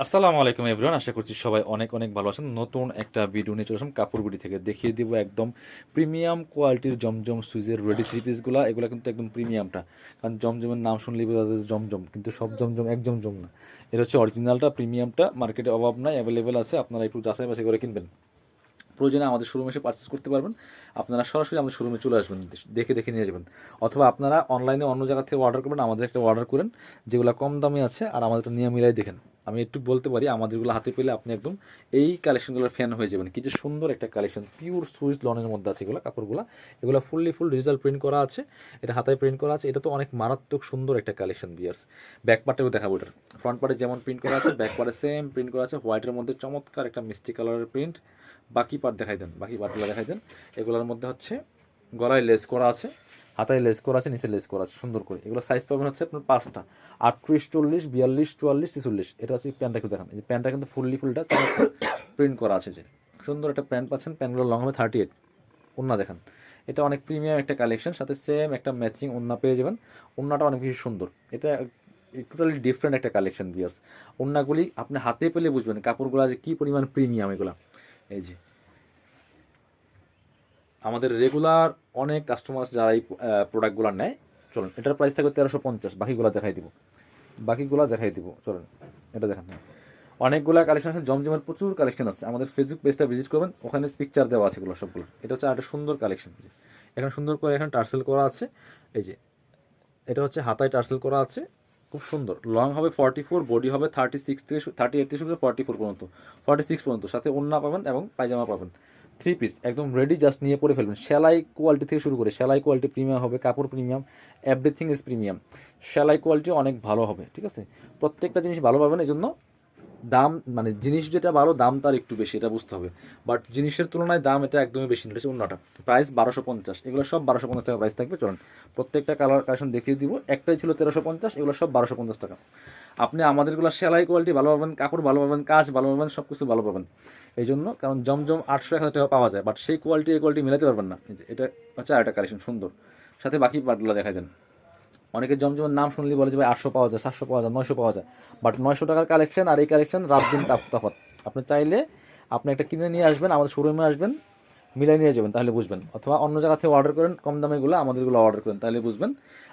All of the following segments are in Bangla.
আসসালামু আলাইকুম এভরিওয়ান, আশা করছি সবাই অনেক অনেক ভালো আছেন। নতুন একটা ভিডিও নিয়ে চলে আসলাম কাপড় বিডি থেকে। দেখিয়ে দিব একদম প্রিমিয়াম কোয়ালিটির জমজম সুইজের রেডি থ্রি পিসগুলো। এগুলো কিন্তু একদম প্রিমিয়ামটা, কারণ জমজমের নাম শুনলেই বোঝা যায় যে জমজম, কিন্তু সব জমজম এক জমজম না। এটা হচ্ছে অরিজিনালটা, প্রিমিয়ামটা। মার্কেটে অভাব নাই, অ্যাভেলেবেল আছে। আপনারা একটু যাচাই বাছাই করে কিনবেন। প্রয়োজনে আমাদের শোরুমে এসে পারচেস করতে পারবেন। আপনারা সরাসরি আমাদের শোরুমে চলে আসবেন, দেখে দেখে নিয়ে যাবেন। অথবা আপনারা অনলাইনে অন্য জায়গা থেকে অর্ডার করবেন, আমাদের একটা অর্ডার করেন যেগুলো কম দামে আছে, আর আমাদেরটা নিয়ে মিলাই দেখেন। আমি একটু বলতে পারি, আমাদেরগুলো হাতে পেলে আপনি একদম এই কালেকশনগুলোর ফ্যান হয়ে যাবেন। কি যে সুন্দর একটা কালেকশন, পিওর সুইস লনের মধ্যে আছে এগুলো কাপড়গুলো। এগুলো ফুল ডিজিটাল প্রিন্ট করা আছে, এটা হাতায় প্রিন্ট করা আছে। এটা তো অনেক মারাত্মক সুন্দর একটা কালেকশন বিয়ার্স। ব্যাক পার্টেও দেখাবো এটার। ফ্রন্ট পার্টে যেমন প্রিন্ট করা আছে, ব্যাক পার্টে সেম প্রিন্ট করা আছে। হোয়াইটের মধ্যে চমৎকার একটা মিষ্টি কালারের প্রিন্ট। বাকি পার্ট দেখাই দেন, বাকি পার্টগুলো দেখাই দেন। এগুলোর মধ্যে হচ্ছে গলায় লেস করা আছে, হাতায় লেস করা আছে, নিচে লেস করা আছে সুন্দর করে। এগুলো সাইজ পাবেন হচ্ছে আপনার পাঁচটা: 38, 40, 42, 44, 46। এটা হচ্ছে প্যান্টটা একটু দেখান। এই প্যান্টটা কিন্তু ফুলটা প্রিন্ট করা আছে, যে সুন্দর একটা প্যান্ট পাচ্ছেন। প্যান্টগুলো লং হবে 38। ওন্না দেখান, এটা অনেক প্রিমিয়াম একটা কালেকশন, সাথে সেম একটা ম্যাচিং ওন্না পেয়ে যাবেন। ওন্নাটা অনেক বেশি সুন্দর। এটা টোটালি ডিফারেন্ট একটা কালেকশন বিয়ার্স। ওন্নাগুলি আপনি হাতে পেলে বুঝবেন কাপড়গুলো যে কী পরিমাণ প্রিমিয়াম এগুলা। এই যে আমাদের রেগুলার অনেক কাস্টমার যারা এই প্রোডাক্টগুলো নেয়, চলুন এটার প্রাইস থাকবে 1350। বাকিগুলো দেখাই দিব চলুন। এটা দেখান, অনেকগুলো কালেকশন আছে, জমজমের প্রচুর কালেকশন আছে। আমাদের ফেসবুক পেজটা ভিজিট করবেন, ওখানে পিকচার দেওয়া আছে এগুলো সবগুলো। এটা হচ্ছে একটা সুন্দর কালেকশন। এখানে সুন্দর করে এখানে টার্সেল করা আছে। এই যে এটা হচ্ছে হাতায় টার্সেল করা আছে, খুব সুন্দর। লং হবে 44, বডি হবে 36 থেকে 38 থেকে শুরু করে 44 পর্যন্ত, 46 পর্যন্ত। সাথে ওড়না পাবেন এবং পায়জামা পাবেন। থ্রি পিস একদম রেডি, জাস্ট নিয়ে পরে ফেলবেন। সেলাই কোয়ালিটি থেকে শুরু করে, সেলাই কোয়ালিটি প্রিমিয়াম হবে, কাপড় প্রিমিয়াম, এভরিথিং ইজ প্রিমিয়াম। সেলাই কোয়ালিটি অনেক ভালো হবে, ঠিক আছে। প্রত্যেকটা জিনিস ভালো পাবেন। এই জন্য দাম, মানে জিনিস যেটা ভালো দাম তার একটু বেশি, এটা বুঝতে হবে। বাট জিনিসের তুলনায় দাম এটা একদমই বেশি না। এটা হচ্ছে অন্যটা। প্রাইস 1250। এগুলো সব 1250 টাকা প্রাইস থাকবে। চলুন প্রত্যেকটা কালার কালেকশন দেখিয়ে দিব। একটাই ছিল 1350, এগুলো সব 1250 টাকা। আপনি আমাদেরগুলো সেলাই কোয়ালিটি ভালো পাবেন, কাপড় ভালো পাবেন, কাজ ভালো পাবেন, সব কিছু ভালো পাবেন। এই জন্য, কারণ জমজম 800-1000 টাকা পাওয়া যায়, বাট সেই কোয়ালিটি এই কোয়ালিটি মিলাতে পারবেন না। এটা হচ্ছে আরেকটা কালেকশন সুন্দর। সাথে বাকি পার্টগুলো দেখাই দেন। অনেকে জমজমের নাম শুনলেই বলে যে ভাই 800 পাওয়া যায়, 700 পাওয়া যায়, 900 পাওয়া যায়। বাট 900 টাকার কালেকশন আর এই কালেকশন রাত দিন তফাৎ। আপনি চাইলে আপনি একটা কিনে নিয়ে আসবেন, আমাদের শোরুমে আসবেন, মিলাই নিয়ে যাবেন, তাহলে বুঝবেন। অথবা অন্য জায়গা থেকে অর্ডার করেন কম দামেগুলো, আমাদেরগুলো অর্ডার করেন, তাহলে বুঝবেন।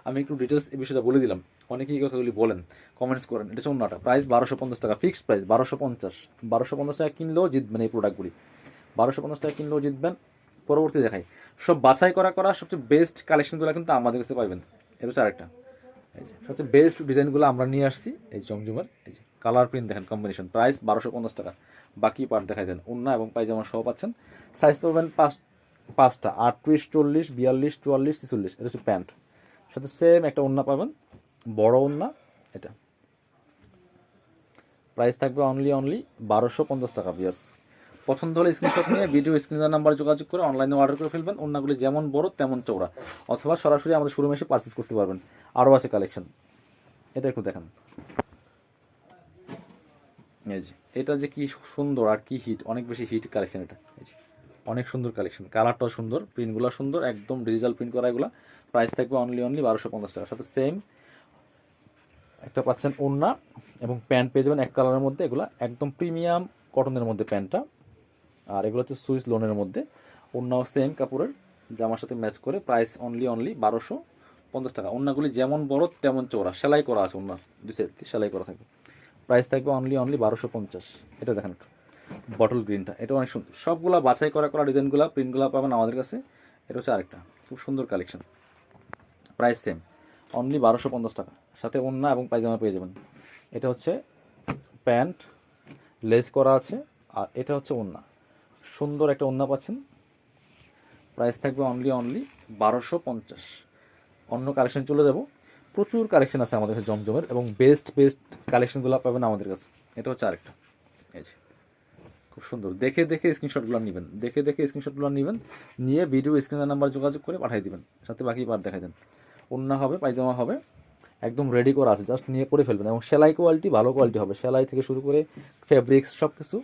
আমি একটু ডিটেলস এই বিষয়টা বলে দিলাম। অনেকেই এই কথাগুলি বলেন, কমেন্টস করেন। এটা হচ্ছে অন্যটা। প্রাইস 1250 টাকা, ফিক্সড প্রাইস 1250। 1250 টাকা কিনলেও জিতবেন এই প্রোডাক্টগুলি। 1250 টাকা কিনলেও জিতবেন। পরবর্তী দেখাই, সব বাছাই করা সবচেয়ে বেস্ট কালেকশনগুলো কিন্তু আমাদের কাছে পাইবেন। এটা হচ্ছে আরেকটা। এই যে সবচেয়ে বেস্ট ডিজাইনগুলো আমরা নিয়ে আসছি। এই জমজমের এই যে কালার প্রিন্ট দেখেন, কম্বিনেশন। প্রাইস 1250 টাকা। বাকি পার্ট দেখাই দেন, ওড়না এবং পায়জামা সহ পাচ্ছেন। সাইজ পাবেন পাঁচটা: 38, 40, 42, 44, 46। এটা হচ্ছে প্যান্ট। সাথে সেম একটা ওড়না পাবেন, বড় ওড়না। এটা প্রাইস থাকবে অনলি 1250 টাকা বিয়ার্স। পছন্দ হলে স্ক্রিনশট নিয়ে ভিডিও স্ক্রিনের নাম্বার যোগাযোগ করে অনলাইনে অর্ডার করে ফেলবেন। ওড়নাগুলি যেমন বড় তেমন চওড়া। অথবা সরাসরি আমাদের শোরুমে এসে পারচেস করতে পারবেন। আরও আছে কালেকশন, এটা একটু দেখান। এই যে এটা যে কি সুন্দর আর কি হিট, অনেক বেশি হিট কালেকশন এটা। এই যে অনেক সুন্দর কালেকশন, কালারটাও সুন্দর, প্রিন্টগুলো সুন্দর, একদম ডিজিটাল প্রিন্ট করা এগুলো। প্রাইস থাকবে অনলি 1250 টাকা। সাথে সেম একটা পাচ্ছেন ওড়না এবং প্যান্ট পেয়ে যাবেন এক কালারের মধ্যে। এগুলো একদম প্রিমিয়াম কটনের মধ্যে প্যান্টটা। আর এগুলো হচ্ছে সুইস লোনের মধ্যে। ওড়নাও সেম কাপড়ের, জামার সাথে ম্যাচ করে। প্রাইস অনলি 1250 টাকা। ওড়নাগুলি যেমন বড় তেমন চওড়া, সেলাই করা আছে ওড়নার দুই সাইড সেলাই করা থাকবে। প্রাইস থাকবে অনলি 1250। এটা দেখেন একটু, বটল গ্রিনটা, এটা অনেক সুন্দর। সবগুলা বাছাই করা ডিজাইনগুলো, প্রিন্টগুলো পাবেন আমাদের কাছে। এটা হচ্ছে আরেকটা খুব সুন্দর কালেকশন। প্রাইস সেম, অনলি 1250 টাকা। সাথে ওড়না এবং পায়জামা পেয়ে যাবেন। এটা হচ্ছে প্যান্ট, লেস করা আছে। আর এটা হচ্ছে ওড়না, সুন্দর একটা ওড়না পাচ্ছেন। প্রাইস থাকবে অনলি 1250। অন্য কালেকশন চলে যাব। প্রচুর কালেকশন আছে আমাদের কাছে জমজমের, এবং বেস্ট কালেকশনগুলো পাবেন আমাদের কাছে। এটা হচ্ছে আরেকটা। এই যে খুব সুন্দর, দেখে দেখে স্ক্রিনশটগুলো নেবেন, নিয়ে ভিডিও স্ক্রিনের নাম্বার যোগাযোগ করে পাঠিয়ে দিবেন। সাথে বাকি পার্ট দেখাই দেন। ওড়না হবে, পায়জামা হবে, একদম রেডি করা আছে, জাস্ট নিয়ে পরে ফেলবেন। এবং সেলাই কোয়ালিটি ভালো কোয়ালিটি হবে, সেলাই থেকে শুরু করে ফেব্রিক্স সব কিছু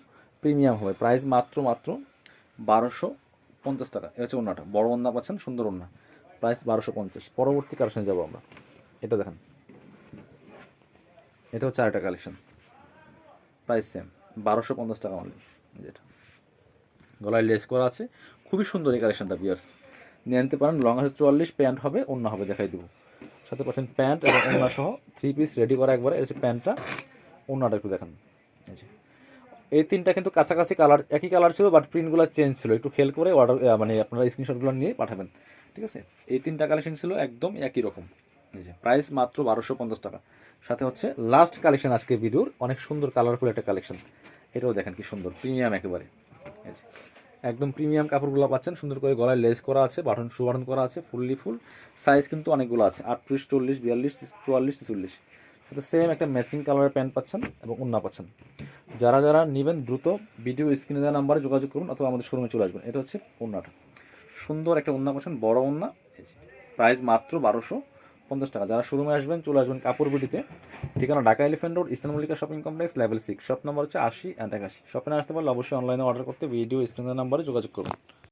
প্রিমিয়াম হবে। প্রাইস মাত্র 1250 টাকা। এ হচ্ছে ওড়নাটা, বড় ওড়না পাচ্ছেন, সুন্দর ওড়না। প্রাইস 1250। পরবর্তী কালেকশনে যাবো আমরা। এটা দেখেন, এটা হচ্ছে আরেকটা কালেকশন। প্রাইস সেম 1250 টাকা অনলি। যেটা গলায় লেস করা আছে, খুবই সুন্দর এই কালেকশনটা বিয়ার্স, নিয়ে নিতে পারেন। লং আছে 44, প্যান্ট হবে, ওড়না হবে, দেখাই দেবো। সাথে পাচ্ছেন প্যান্ট এবং ওড়না সহ 3 পিস রেডি করা একবারে। এটা হচ্ছে প্যান্টটা, ওড়নাটা একটু দেখান। এই তিনটা কিন্তু কাছাকাছি কালার, একই কালার ছিল, বাট প্রিন্টগুলো চেঞ্জ ছিল। একটু খেয়াল করে অর্ডার মানে আপনারা স্ক্রিনশটগুলো নিয়ে পাঠাবেন, ঠিক আছে? এই তিনটা কালেকশন ছিল একদম একই রকম। এই যে প্রাইস মাত্র 1250 টাকা। সাথে হচ্ছে লাস্ট কালেকশন আজকে ভিডিওর, অনেক সুন্দর কালারফুল একটা কালেকশন। এটাও দেখেন কি সুন্দর, প্রিমিয়াম একেবারে। এই যে একদম প্রিমিয়াম কাপড়গুলো পাচ্ছেন, সুন্দর করে গলায় লেস করা আছে, বাটন শু বাটন করা আছে, ফুললি ফুল। সাইজ কিন্তু অনেকগুলো আছে, 38, 40, 42, 44, 46। সাথে সেম একটা ম্যাচিং কালারের প্যান্ট পাচ্ছেন এবং ওড়না পাচ্ছেন। যারা যারা নেবেন দ্রুত ভিডিও স্ক্রিনে দেওয়া নাম্বারে যোগাযোগ করুন অথবা আমাদের শোরুমে চলে আসবেন। এটা হচ্ছে ওড়নাটা, সুন্দর একটা ওড়না পাচ্ছেন, বড় ওড়না। প্রাইস মাত্র 1250 টাকা। যারা শোরুমে আসবেন চলে আসবেন কাপড় বিটিতে, ঠিকানা Dhaka elephant road, eastern Mallika shopping complex, level 6, shop number হচ্ছে 80 অ্যান্ড 81। শপে না আসতে পারলে অবশ্যই অনলাইনে অর্ডার করতে ভিডিও স্ক্রিনের নাম্বারে যোগাযোগ করুন।